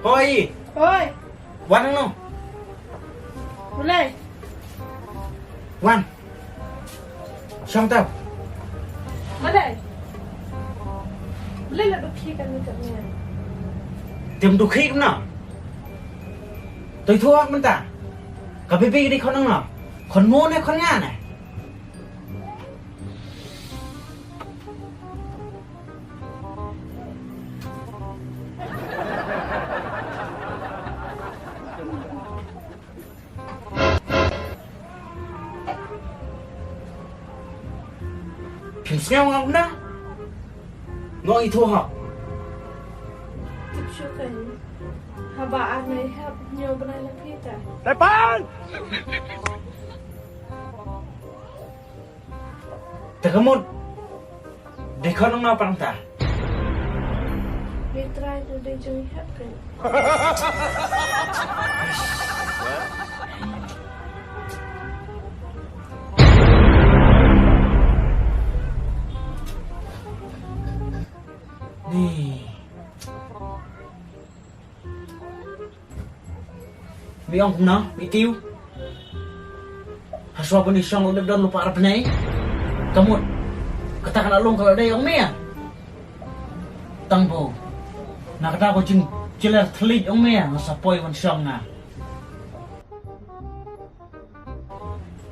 Oi, Oi, Wan no. boleh? Wan. Xong tao. Boleh? Boleh lah duk khi kami kat ni. Tìm đồ khí cũng nào. Tôi thua mình ta. Cả baby đi con nào. Con ngu này con nga này. Phim xem không đó. Ngồi thua học. Tip syukur. Haba aneh hab nyo benai lah kita. Depan! Terkemut. Di kon nào pang ta. Mitra tu dia jauh hab kan. Nih. Bị ông cũng nó, bị tiêu. Haswa pun isong udah lupa arep nih. Kamu katakan alung kalau ada yang mia. Tangbo. Nak kata aku ciler telit yang mia masa poi wan song na.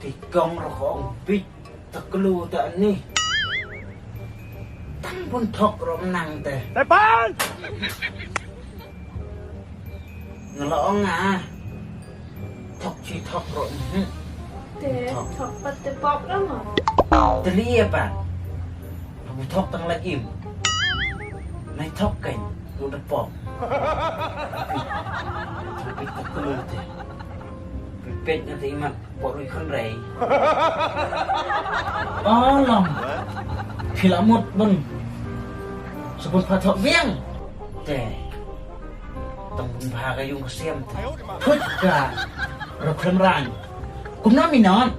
Tikong rokong bit tekelu tak ni. Tang pun thok rom nang teh. Depan! Ngelong ah. Thok chi thok rom. Teh, thok pat teh pop lama. Teli apa? Aku thok tang lagi. Nai thok kan, udah pop. Tapi tekelu teh. Pipet nanti imat porui kan rei. Alam. Filamut bun. Sebelum patok biang. Teh. Tembun bahagia yung kesem teh. Thut ka. Rokrem ran. Kumna minon.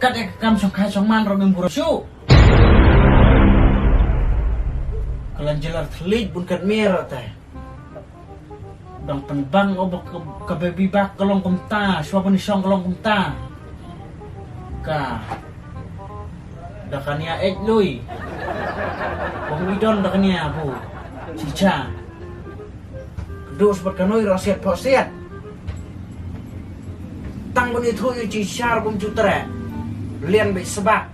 Kat ek kam song kai song man romem burosyu. Kalan jelar telit bun kat mero teh. Dang penbang obok ke baby bak kolong kumta. Suapun isong kolong kumta. Ka. Dakania ek lui. Wong idon dakania bu. Cica. Kedua sebat kanoi rasiat posiat. Tang bun itu yu cicar bun cutre. Lian be sebab.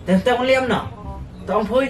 Dan tang liam na. Tang pui.